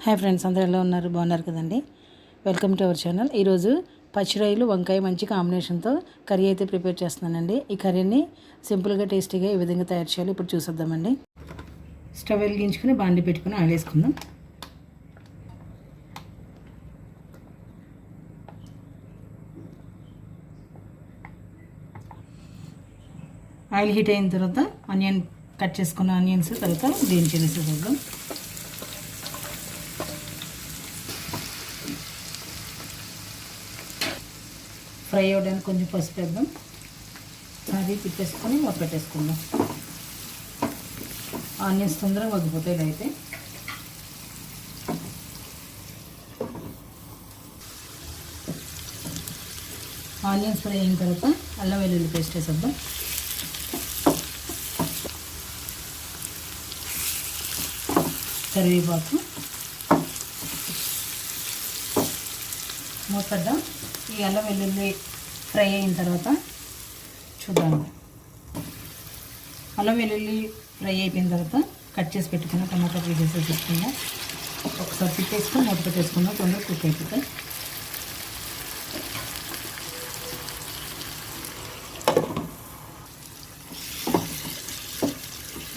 Hi friends, అందరూ ఎలా ఉన్నారు? బాగున్నారు కదండి. Welcome to our channel. ఈరోజు పచ్చిరొయ్యలు వంకాయ మంచి కాంబినేషన్తో కర్రీ అయితే ప్రిపేర్ చేస్తున్నానండి. ఈ కర్రీని సింపుల్గా టేస్టీగా ఈ విధంగా తయారు చేయాలి ఇప్పుడు చూసేద్దామండి. స్టవ్ వెలిగించుకుని బాండి పెట్టుకుని ఆయిల్ వేసుకుందాం. ఆయిల్ హీట్ అయిన తర్వాత ఆనియన్ కట్ చేసుకున్న ఆనియన్స్ తర్వాత గ్రీన్ చిల్లీస్ వేద్దాం. ఫ్రై అవ్వడానికి కొంచెం పసుపు వేద్దాం. అది తిప్పేసుకొని మూత పెట్టేసుకుందాం. ఆనియన్స్ తొందరగా మగ్గిపోతాయి. ఇలా అయితే ఆనియన్స్ ఫ్రై అయిన తర్వాత అల్లం వెల్లుల్లి పేస్ట్ వేసేద్దాం. కరివేపాకు మూతద్దాం. ఈ అల్లం వెల్లుల్లి ఫ్రై అయిన తర్వాత చూద్దాం. అల్లం వెల్లుల్లి ఫ్రై అయిపోయిన తర్వాత కట్ చేసి పెట్టుకున్న టమాటా పీసెస్ వేసుకుందాం. ఒకసారి తిప్పేసుకొని మూత పెట్టేసుకుందాం. తొందరగా కుక్ అయిపోతాయి.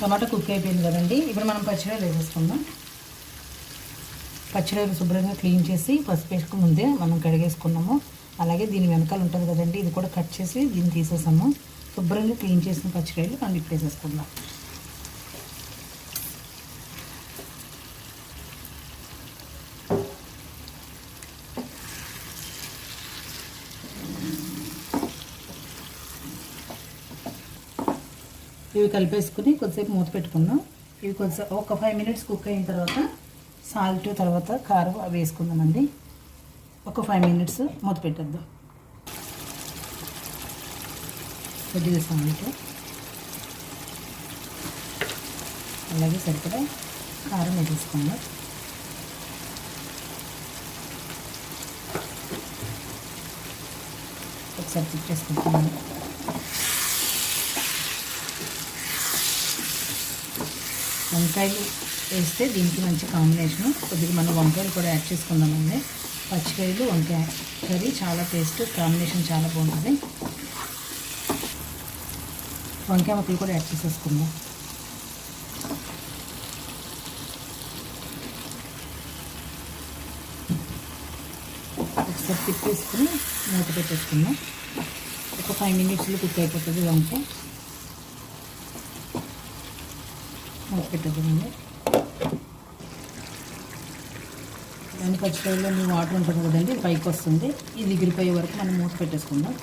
టమాటా కుక్ అయిపోయింది కదండి. ఇప్పుడు మనం పచ్చిరొయ్యలు వేసేసుకుందాం. పచ్చిరొయ్యలు శుభ్రంగా క్లీన్ చేసి పసుపు వేసుకుని ముందే మనం కడిగేసుకున్నాము. అలాగే దీని వెనకాల ఉంటుంది కదండి, ఇది కూడా కట్ చేసి దీన్ని తీసేసాము. శుభ్రంగా క్లీన్ చేసిన పచ్చిరొయ్యలు మనం ఇప్పుడు వేసేసుకుందాం. ఇవి కలిపేసుకుని కొద్దిసేపు మూత పెట్టుకుందాం. ఇవి కొద్దిసేపు ఒక 5 minutes కుక్ అయిన తర్వాత సాల్ట్ తర్వాత కారం అవి వేసుకుందామండి. ఒక 5 minutes మూత పెట్టేద్దాం. కొద్దిగా సాల్ట్ అలాగే సరిపడా కారం వేసేసుకుందాం. ఒకసారి తిప్పేసుకుంటున్నాను. వంకాయలు వేస్తే దీనికి మంచి కాంబినేషను. కొద్దిగా మనం వంకాయలు కూడా యాడ్ చేసుకుందామండి. పచ్చికాయలు వంకాయ కర్రీ చాలా టేస్ట్ కాంబినేషన్ చాలా బాగుంటుంది. వంకాయ ముక్కలు కూడా యాడ్ చేసేసుకుందాం. ఒకసారి తిప్పేసుకుని మూత పెట్టేసుకుందాం. ఒక 5 minutesలో కుక్ అయిపోతుంది వంకాయ. మూత పెట్టేద్దామండి. దాని పచ్చికాయలో వాటర్ ఉంటుంది కదండి, పైకి వస్తుంది. ఇది ఎగిరిపోయే వరకు మనం మూత పెట్టేసుకుందాం.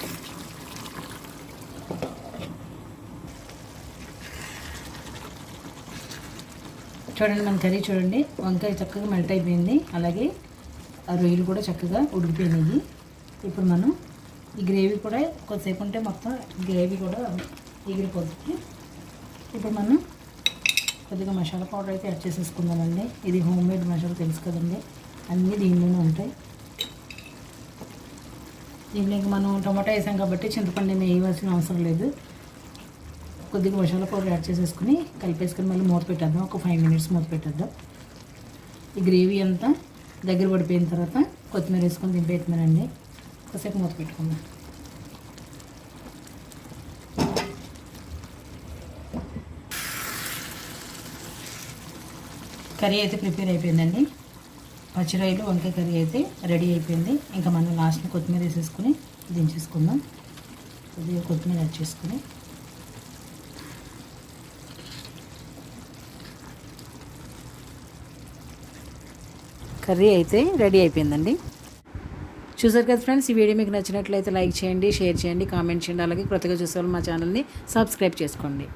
చూడండి మన కర్రీ చూడండి, వంకాయ చక్కగా మెల్ట్ అయిపోయింది. అలాగే ఆ రొయ్యలు కూడా చక్కగా ఉడికిపోయినాయి. ఇప్పుడు మనం ఈ గ్రేవీ కూడా కొద్దిసేపు ఉంటే మొత్తం గ్రేవీ కూడా ఎగిరిపోతుంది. ఇప్పుడు మనం కొద్దిగా మసాలా పౌడర్ అయితే యాడ్ చేసేసుకుందామండి. ఇది హోమ్ మేడ్ మసాలా తెలుసు కదండి, అన్నీ దీనిలోనే ఉంటాయి. దీంట్లోకి మనం టమాటా వేసాం కాబట్టి చింతపండు ఏమి వేయవలసిన అవసరం లేదు. కొద్దిగా మసాలా పౌడర్ యాడ్ చేసేసుకుని కలిపేసుకుని మళ్ళీ మూత పెట్టేద్దాం. ఒక 5 minutes మూత పెట్టేద్దాం. ఈ గ్రేవీ అంతా దగ్గర పడిపోయిన తర్వాత కొత్తిమీర వేసుకొని దింపేస్తున్నానండి. ఒకసేపు మూత పెట్టుకుందాం. కర్రీ అయితే ప్రిపేర్ అయిపోయిందండి. పచ్చిరొయ్యలు వంకాయ కర్రీ అయితే రెడీ అయిపోయింది. ఇంకా మనం లాస్ట్ని కొత్తిమీర వేసేసుకుని దించేసుకుందాం. కొద్దిగా కొత్తిమీర యాడ్ చేసుకుని కర్రీ అయితే రెడీ అయిపోయిందండి. చూసారు కదా ఫ్రెండ్స్, ఈ వీడియో మీకు నచ్చినట్లయితే లైక్ చేయండి, షేర్ చేయండి, కామెంట్ చేయండి. అలాగే కొత్తగా చూసేవాళ్ళు మా ఛానల్ని సబ్స్క్రైబ్ చేసుకోండి.